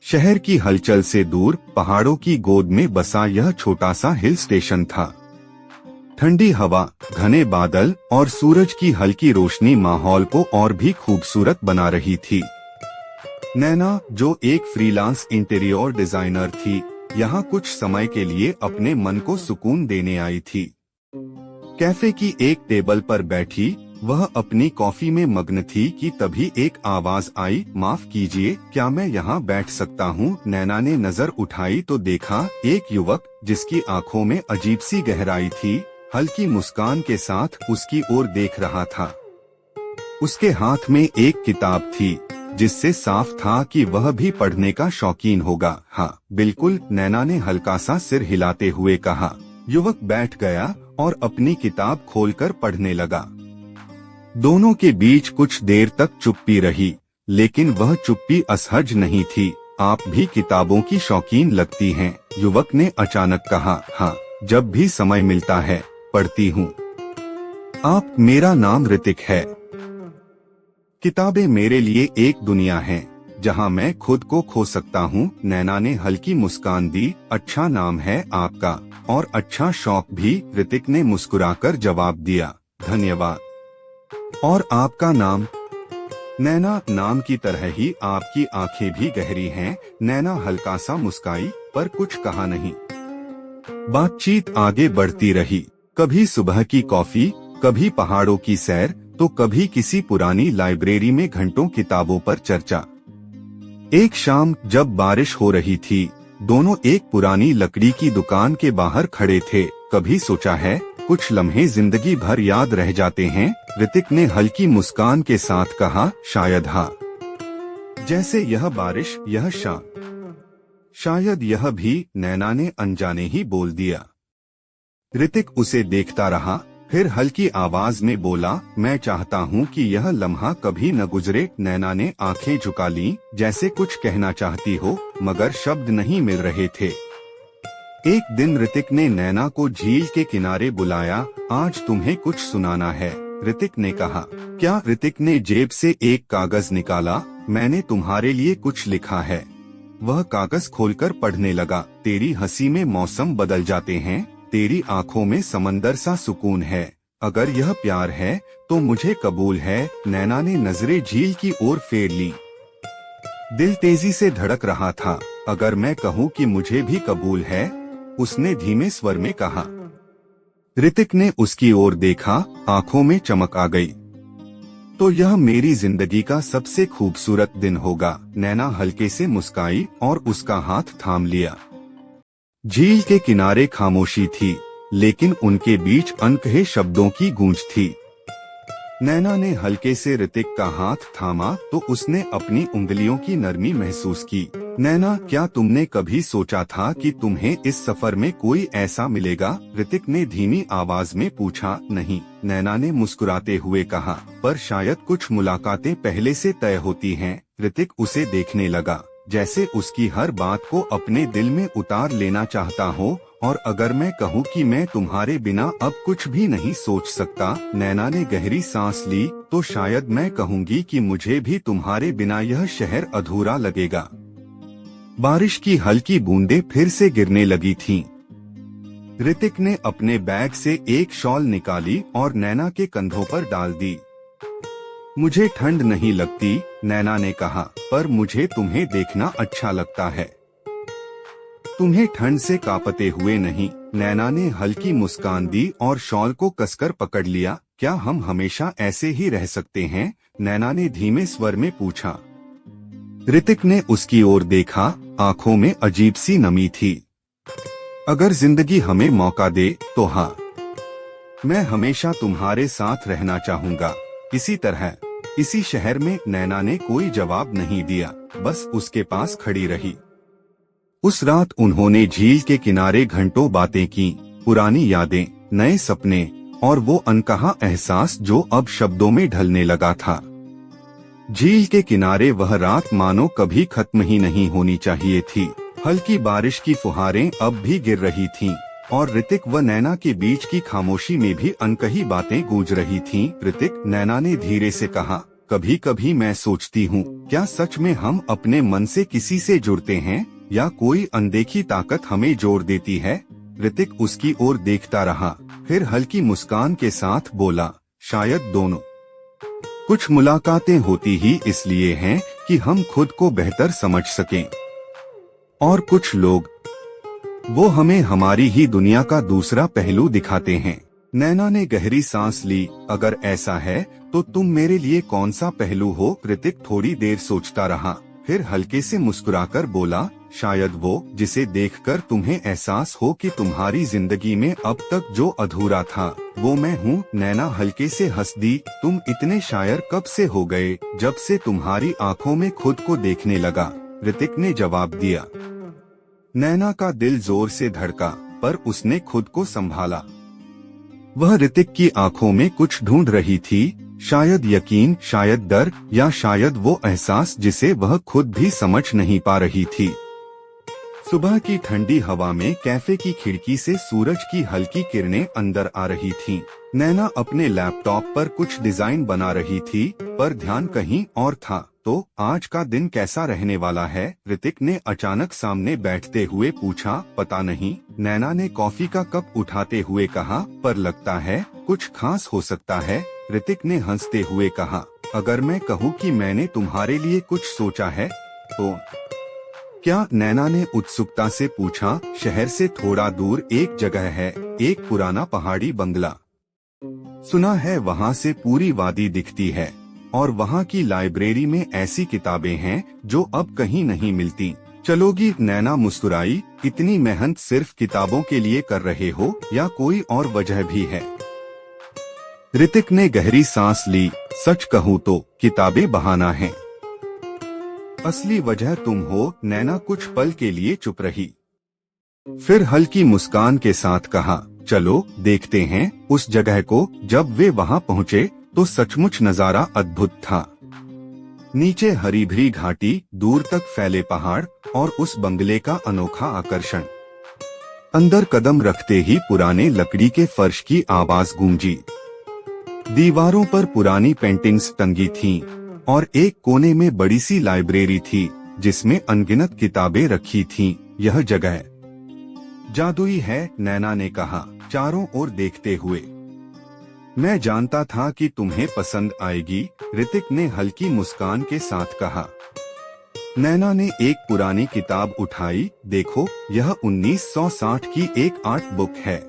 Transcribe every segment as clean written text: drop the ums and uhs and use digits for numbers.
शहर की हलचल से दूर पहाड़ों की गोद में बसा यह छोटा सा हिल स्टेशन था। ठंडी हवा, घने बादल और सूरज की हल्की रोशनी माहौल को और भी खूबसूरत बना रही थी। नैना, जो एक फ्रीलांस इंटीरियर डिजाइनर थी, यहाँ कुछ समय के लिए अपने मन को सुकून देने आई थी। कैफे की एक टेबल पर बैठी वह अपनी कॉफी में मग्न थी कि तभी एक आवाज आई, माफ कीजिए, क्या मैं यहाँ बैठ सकता हूँ? नैना ने नजर उठाई तो देखा एक युवक जिसकी आंखों में अजीब सी गहराई थी, हल्की मुस्कान के साथ उसकी ओर देख रहा था। उसके हाथ में एक किताब थी जिससे साफ था कि वह भी पढ़ने का शौकीन होगा। हाँ बिल्कुल, नैना ने हल्का सा सिर हिलाते हुए कहा। युवक बैठ गया और अपनी किताब खोलकर पढ़ने लगा। दोनों के बीच कुछ देर तक चुप्पी रही, लेकिन वह चुप्पी असहज नहीं थी। आप भी किताबों की शौकीन लगती हैं, युवक ने अचानक कहा। हाँ, जब भी समय मिलता है पढ़ती हूँ। आप, मेरा नाम ऋतिक है। किताबें मेरे लिए एक दुनिया है जहाँ मैं खुद को खो सकता हूँ। नैना ने हल्की मुस्कान दी। अच्छा नाम है आपका, और अच्छा शौक भी, ऋतिक ने मुस्कुराकर जवाब दिया। धन्यवाद। और आपका नाम? नैना, नाम की तरह ही आपकी आंखें भी गहरी हैं। नैना हल्का सा मुस्काई, पर कुछ कहा नहीं। बातचीत आगे बढ़ती रही। कभी सुबह की कॉफी, कभी पहाड़ों की सैर, तो कभी किसी पुरानी लाइब्रेरी में घंटों किताबों पर चर्चा। एक शाम जब बारिश हो रही थी, दोनों एक पुरानी लकड़ी की दुकान के बाहर खड़े थे। कभी सोचा है कुछ लम्हे जिंदगी भर याद रह जाते हैं? ऋतिक ने हल्की मुस्कान के साथ कहा। शायद हाँ, जैसे यह बारिश, यह शाम, शायद यह भी, नैना ने अनजाने ही बोल दिया। ऋतिक उसे देखता रहा, फिर हल्की आवाज में बोला, मैं चाहता हूँ कि यह लम्हा कभी न गुजरे। नैना ने आंखें झुका लीं, जैसे कुछ कहना चाहती हो, मगर शब्द नहीं मिल रहे थे। एक दिन ऋतिक ने नैना को झील के किनारे बुलाया। आज तुम्हें कुछ सुनाना है, ऋतिक ने कहा। क्या? ऋतिक ने जेब से एक कागज निकाला। मैंने तुम्हारे लिए कुछ लिखा है। वह कागज खोलकर पढ़ने लगा। तेरी हंसी में मौसम बदल जाते हैं, तेरी आंखों में समंदर सा सुकून है। अगर यह प्यार है तो मुझे कबूल है। नैना ने नजरें झील की ओर फेर ली। दिल तेजी से धड़क रहा था। अगर मैं कहूँ कि मुझे भी कबूल है, उसने धीमे स्वर में कहा। ऋतिक ने उसकी ओर देखा, आंखों में चमक आ गई। तो यह मेरी जिंदगी का सबसे खूबसूरत दिन होगा। नैना हल्के से मुस्काई और उसका हाथ थाम लिया। झील के किनारे खामोशी थी, लेकिन उनके बीच अनकहे शब्दों की गूंज थी। नैना ने हल्के से ऋतिक का हाथ थामा तो उसने अपनी उंगलियों की नरमी महसूस की। नैना, क्या तुमने कभी सोचा था कि तुम्हें इस सफर में कोई ऐसा मिलेगा? ऋतिक ने धीमी आवाज में पूछा। नहीं, नैना ने मुस्कुराते हुए कहा, पर शायद कुछ मुलाकातें पहले से तय होती हैं। ऋतिक उसे देखने लगा, जैसे उसकी हर बात को अपने दिल में उतार लेना चाहता हो। और अगर मैं कहूँ कि मैं तुम्हारे बिना अब कुछ भी नहीं सोच सकता, नैना ने गहरी सांस ली, तो शायद मैं कहूँगी कि मुझे भी तुम्हारे बिना यह शहर अधूरा लगेगा। बारिश की हल्की बूंदें फिर से गिरने लगी थीं। ऋतिक ने अपने बैग से एक शॉल निकाली और नैना के कंधों पर डाल दी। मुझे ठंड नहीं लगती, नैना ने कहा, पर मुझे तुम्हें देखना अच्छा लगता है। तुम्हें ठंड से कांपते हुए नहीं। नैना ने हल्की मुस्कान दी और शॉल को कसकर पकड़ लिया। क्या हम हमेशा ऐसे ही रह सकते हैं? नैना ने धीमे स्वर में पूछा। ऋतिक ने उसकी ओर देखा, आंखों में अजीब सी नमी थी। अगर जिंदगी हमें मौका दे तो हाँ, मैं हमेशा तुम्हारे साथ रहना चाहूँगा, इसी तरह, इसी शहर में। नैना ने कोई जवाब नहीं दिया, बस उसके पास खड़ी रही। उस रात उन्होंने झील के किनारे घंटों बातें की, पुरानी यादें, नए सपने और वो अनकहा एहसास जो अब शब्दों में ढलने लगा था। झील के किनारे वह रात मानो कभी खत्म ही नहीं होनी चाहिए थी। हल्की बारिश की फुहारें अब भी गिर रही थीं और ऋतिक व नैना के बीच की खामोशी में भी अनकही बातें गूंज रही थीं। ऋतिक, नैना ने धीरे से कहा, कभी कभी मैं सोचती हूँ, क्या सच में हम अपने मन से किसी से जुड़ते हैं या कोई अनदेखी ताकत हमें जोड़ देती है। ऋतिक उसकी ओर देखता रहा, फिर हल्की मुस्कान के साथ बोला, शायद दोनों। कुछ मुलाकातें होती ही इसलिए हैं कि हम खुद को बेहतर समझ सकें, और कुछ लोग, वो हमें हमारी ही दुनिया का दूसरा पहलू दिखाते हैं। नैना ने गहरी सांस ली। अगर ऐसा है तो तुम मेरे लिए कौन सा पहलू हो? ऋतिक थोड़ी देर सोचता रहा, फिर हल्के से मुस्कुराकर बोला, शायद वो जिसे देखकर तुम्हें एहसास हो कि तुम्हारी जिंदगी में अब तक जो अधूरा था वो मैं हूँ। नैना हल्के से हंस दी। तुम इतने शायर कब से हो गए? जब से तुम्हारी आंखों में खुद को देखने लगा, ऋतिक ने जवाब दिया। नैना का दिल जोर से धड़का, पर उसने खुद को संभाला। वह ऋतिक की आंखों में कुछ ढूंढ रही थी, शायद यकीन, शायद डर, या शायद वो एहसास जिसे वह खुद भी समझ नहीं पा रही थी। सुबह की ठंडी हवा में कैफे की खिड़की से सूरज की हल्की किरणें अंदर आ रही थीं। नैना अपने लैपटॉप पर कुछ डिजाइन बना रही थी, पर ध्यान कहीं और था। तो आज का दिन कैसा रहने वाला है? ऋतिक ने अचानक सामने बैठते हुए पूछा। पता नहीं, नैना ने कॉफी का कप उठाते हुए कहा, पर लगता है कुछ खास हो सकता है। ऋतिक ने हंसते हुए कहा, अगर मैं कहूँ कि मैंने तुम्हारे लिए कुछ सोचा है तो? क्या? नैना ने उत्सुकता से पूछा। शहर से थोड़ा दूर एक जगह है, एक पुराना पहाड़ी बंगला। सुना है वहाँ से पूरी वादी दिखती है, और वहाँ की लाइब्रेरी में ऐसी किताबें हैं जो अब कहीं नहीं मिलती। चलोगी? नैना मुस्कुराई। इतनी मेहनत सिर्फ किताबों के लिए कर रहे हो या कोई और वजह भी है? ऋतिक ने गहरी सांस ली। सच कहूँ तो किताबें बहाना है, असली वजह तुम हो। नैना कुछ पल के लिए चुप रही, फिर हल्की मुस्कान के साथ कहा, चलो देखते हैं उस जगह को। जब वे वहाँ पहुँचे तो सचमुच नजारा अद्भुत था। नीचे हरी भरी घाटी, दूर तक फैले पहाड़ और उस बंगले का अनोखा आकर्षण। अंदर कदम रखते ही पुराने लकड़ी के फर्श की आवाज गूंजी। दीवारों पर पुरानी पेंटिंग्स टंगी थीं, और एक कोने में बड़ी सी लाइब्रेरी थी जिसमें अनगिनत किताबें रखी थीं। यह जगह जादुई है, नैना ने कहा चारों ओर देखते हुए। मैं जानता था कि तुम्हें पसंद आएगी, ऋतिक ने हल्की मुस्कान के साथ कहा। नैना ने एक पुरानी किताब उठाई। देखो, यह 1960 की एक आर्ट बुक है।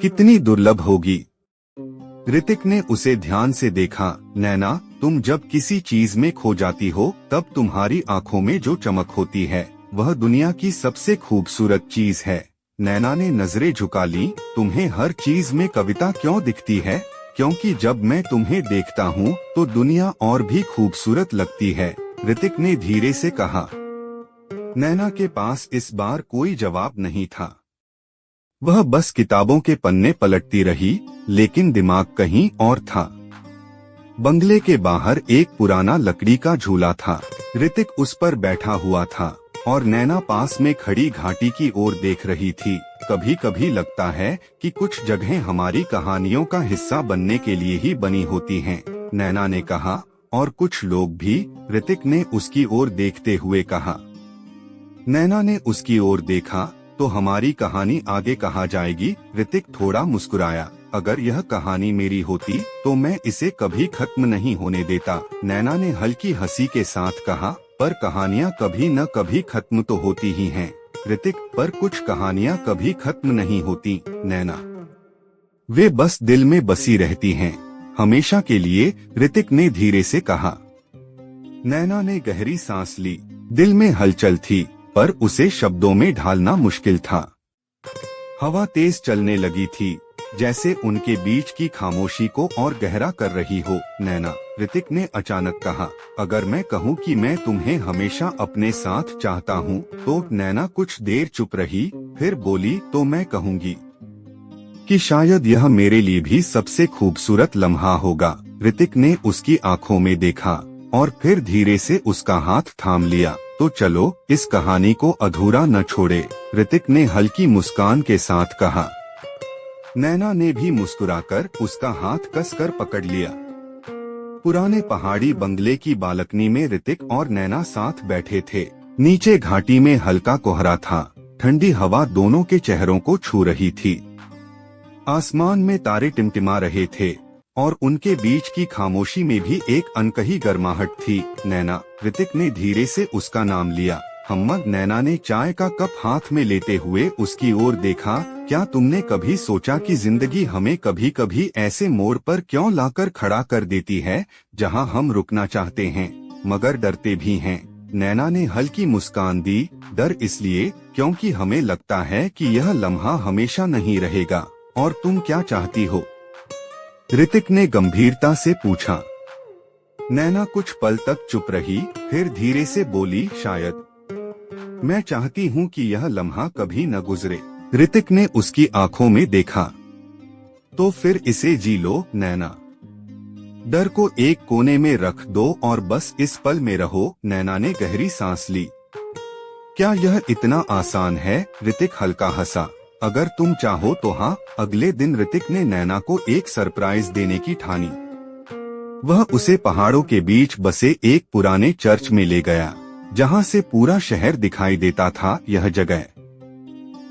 कितनी दुर्लभ होगी। ऋतिक ने उसे ध्यान से देखा। नैना, तुम जब किसी चीज में खो जाती हो तब तुम्हारी आंखों में जो चमक होती है वह दुनिया की सबसे खूबसूरत चीज है। नैना ने नजरें झुका ली। तुम्हें हर चीज में कविता क्यों दिखती है? क्योंकि जब मैं तुम्हें देखता हूँ तो दुनिया और भी खूबसूरत लगती है, ऋतिक ने धीरे से कहा। नैना के पास इस बार कोई जवाब नहीं था। वह बस किताबों के पन्ने पलटती रही, लेकिन दिमाग कहीं और था। बंगले के बाहर एक पुराना लकड़ी का झूला था। ऋतिक उस पर बैठा हुआ था और नैना पास में खड़ी घाटी की ओर देख रही थी। कभी कभी लगता है कि कुछ जगहें हमारी कहानियों का हिस्सा बनने के लिए ही बनी होती हैं, नैना ने कहा। और कुछ लोग भी, ऋतिक ने उसकी ओर देखते हुए कहा। नैना ने उसकी ओर देखा। तो हमारी कहानी आगे कहा जाएगी, ऋतिक थोड़ा मुस्कुराया। अगर यह कहानी मेरी होती तो मैं इसे कभी खत्म नहीं होने देता, नैना ने हल्की हंसी के साथ कहा। पर कहानियाँ कभी न कभी खत्म तो होती ही हैं, ऋतिक। पर कुछ कहानियाँ कभी खत्म नहीं होती, नैना। वे बस दिल में बसी रहती हैं, हमेशा के लिए, ऋतिक ने धीरे से कहा। नैना ने गहरी सांस ली। दिल में हलचल थी, पर उसे शब्दों में ढालना मुश्किल था। हवा तेज चलने लगी थी, जैसे उनके बीच की खामोशी को और गहरा कर रही हो। नैना, ऋतिक ने अचानक कहा, अगर मैं कहूँ कि मैं तुम्हें हमेशा अपने साथ चाहता हूँ तो? नैना कुछ देर चुप रही, फिर बोली, तो मैं कहूँगी कि शायद यह मेरे लिए भी सबसे खूबसूरत लम्हा होगा। ऋतिक ने उसकी आंखों में देखा और फिर धीरे से उसका हाथ थाम लिया। तो चलो इस कहानी को अधूरा न छोड़े, ऋतिक ने हल्की मुस्कान के साथ कहा। नैना ने भी मुस्कुराकर उसका हाथ कसकर पकड़ लिया। पुराने पहाड़ी बंगले की बालकनी में ऋतिक और नैना साथ बैठे थे। नीचे घाटी में हल्का कोहरा था। ठंडी हवा दोनों के चेहरों को छू रही थी। आसमान में तारे टिमटिमा रहे थे और उनके बीच की खामोशी में भी एक अनकही गर्माहट थी। नैना, ऋतिक ने धीरे से उसका नाम लिया। हम्मद। नैना ने चाय का कप हाथ में लेते हुए उसकी ओर देखा। क्या तुमने कभी सोचा कि जिंदगी हमें कभी कभी ऐसे मोड़ पर क्यों लाकर खड़ा कर देती है जहां हम रुकना चाहते हैं मगर डरते भी हैं? नैना ने हल्की मुस्कान दी। डर इसलिए क्योंकि हमें लगता है कि यह लम्हा हमेशा नहीं रहेगा। और तुम क्या चाहती हो? ऋतिक ने गंभीरता से पूछा। नैना कुछ पल तक चुप रही, फिर धीरे से बोली, शायद मैं चाहती हूँ कि यह लम्हा कभी न गुजरे। ऋतिक ने उसकी आंखों में देखा। तो फिर इसे जी लो नैना। डर को एक कोने में रख दो और बस इस पल में रहो। नैना ने गहरी सांस ली। क्या यह इतना आसान है? ऋतिक हल्का हंसा। अगर तुम चाहो तो हाँ। अगले दिन ऋतिक ने नैना को एक सरप्राइज देने की ठानी। वह उसे पहाड़ों के बीच बसे एक पुराने चर्च में ले गया, जहाँ से पूरा शहर दिखाई देता था। यह जगह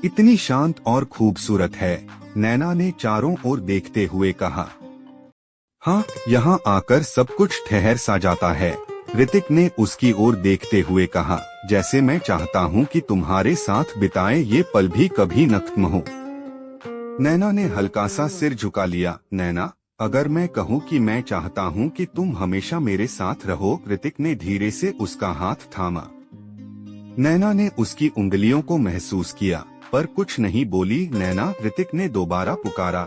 इतनी शांत और खूबसूरत है, नैना ने चारों ओर देखते हुए कहा। हाँ, यहाँ आकर सब कुछ ठहर सा जाता है। ऋतिक ने उसकी ओर देखते हुए कहा, जैसे मैं चाहता हूँ कि तुम्हारे साथ बिताए ये पल भी कभी न खत्म हो। नैना ने हल्का सा सिर झुका लिया। नैना, अगर मैं कहूँ कि मैं चाहता हूँ कि तुम हमेशा मेरे साथ रहो। ऋतिक ने धीरे से उसका हाथ थामा। नैना ने उसकी उंगलियों को महसूस किया पर कुछ नहीं बोली। नैना, ऋतिक ने दोबारा पुकारा।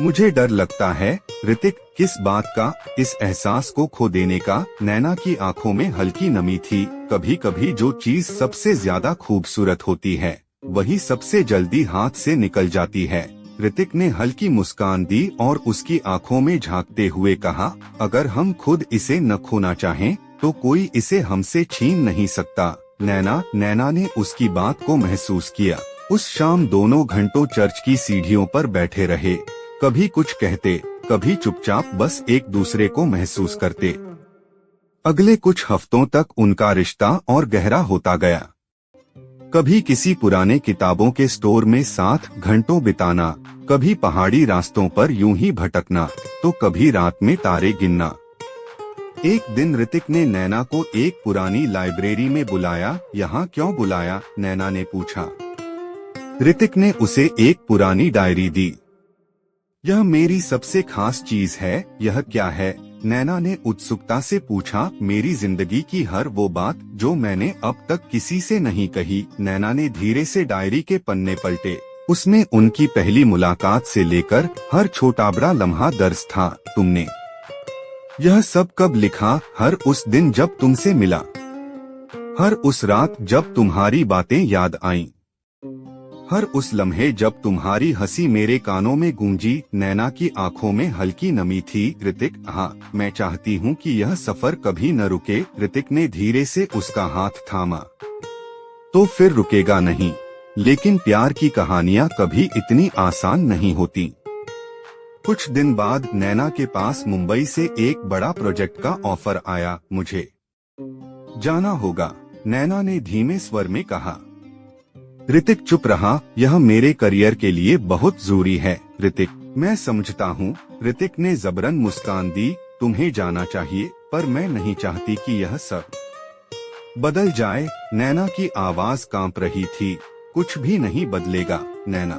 मुझे डर लगता है। ऋतिक, किस बात का? इस एहसास को खो देने का। नैना की आंखों में हल्की नमी थी। कभी कभी जो चीज सबसे ज्यादा खूबसूरत होती है वही सबसे जल्दी हाथ से निकल जाती है। ऋतिक ने हल्की मुस्कान दी और उसकी आंखों में झांकते हुए कहा, अगर हम खुद इसे न खोना चाहें तो कोई इसे हमसे छीन नहीं सकता। नैना ने उसकी बात को महसूस किया। उस शाम दोनों घंटों चर्च की सीढ़ियों पर बैठे रहे। कभी कुछ कहते, कभी चुपचाप बस एक दूसरे को महसूस करते। अगले कुछ हफ्तों तक उनका रिश्ता और गहरा होता गया। कभी किसी पुराने किताबों के स्टोर में साथ घंटों बिताना, कभी पहाड़ी रास्तों पर यूं ही भटकना, तो कभी रात में तारे गिनना। एक दिन ऋतिक ने नैना को एक पुरानी लाइब्रेरी में बुलाया। यहाँ क्यों बुलाया? नैना ने पूछा। ऋतिक ने उसे एक पुरानी डायरी दी। यह मेरी सबसे खास चीज है। यह क्या है? नैना ने उत्सुकता से पूछा। मेरी जिंदगी की हर वो बात जो मैंने अब तक किसी से नहीं कही। नैना ने धीरे से डायरी के पन्ने पलटे। उसमें उनकी पहली मुलाकात से लेकर हर छोटा बड़ा लम्हा दर्ज था। तुमने यह सब कब लिखा? हर उस दिन जब तुमसे मिला, हर उस रात जब तुम्हारी बातें याद आईं, हर उस लम्हे जब तुम्हारी हंसी मेरे कानों में गूंजी। नैना की आंखों में हल्की नमी थी। ऋतिक, हाँ, मैं चाहती हूँ कि यह सफर कभी न रुके। ऋतिक ने धीरे से उसका हाथ थामा। तो फिर रुकेगा नहीं, लेकिन प्यार की कहानियाँ कभी इतनी आसान नहीं होती। कुछ दिन बाद नैना के पास मुंबई से एक बड़ा प्रोजेक्ट का ऑफर आया। मुझे जाना होगा, नैना ने धीमे स्वर में कहा। ऋतिक चुप रहा। यह मेरे करियर के लिए बहुत जरूरी है। ऋतिक, मैं समझता हूँ। ऋतिक ने जबरन मुस्कान दी। तुम्हें जाना चाहिए, पर मैं नहीं चाहती कि यह सब बदल जाए। नैना की आवाज कांप रही थी। कुछ भी नहीं बदलेगा नैना,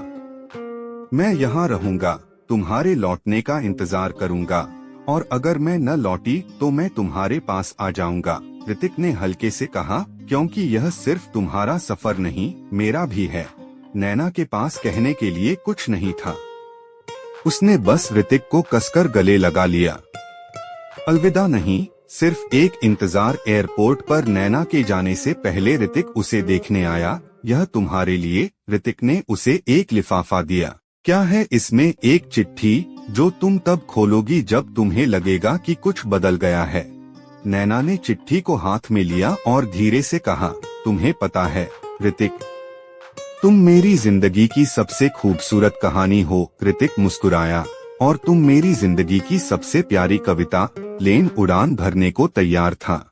मैं यहाँ रहूंगा, तुम्हारे लौटने का इंतजार करूंगा, और अगर मैं न लौटी तो मैं तुम्हारे पास आ जाऊंगा। ऋतिक ने हल्के से कहा, क्योंकि यह सिर्फ तुम्हारा सफर नहीं, मेरा भी है। नैना के पास कहने के लिए कुछ नहीं था। उसने बस ऋतिक को कसकर गले लगा लिया। अलविदा नहीं, सिर्फ एक इंतजार। एयरपोर्ट पर नैना के जाने से पहले ऋतिक उसे देखने आया। यह तुम्हारे लिए। ऋतिक ने उसे एक लिफाफा दिया। क्या है इसमें? एक चिट्ठी जो तुम तब खोलोगी जब तुम्हें लगेगा कि कुछ बदल गया है। नैना ने चिट्ठी को हाथ में लिया और धीरे से कहा, तुम्हें पता है ऋतिक, तुम मेरी जिंदगी की सबसे खूबसूरत कहानी हो। ऋतिक मुस्कुराया। और तुम मेरी जिंदगी की सबसे प्यारी कविता प्लेन उड़ान भरने को तैयार था।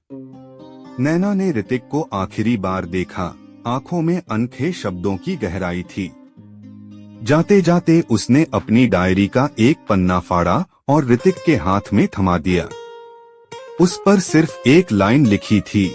नैना ने ऋतिक को आखिरी बार देखा, आंखों में अनखे शब्दों की गहराई थी। जाते जाते उसने अपनी डायरी का एक पन्ना फाड़ा और ऋतिक के हाथ में थमा दिया। उस पर सिर्फ एक लाइन लिखी थी,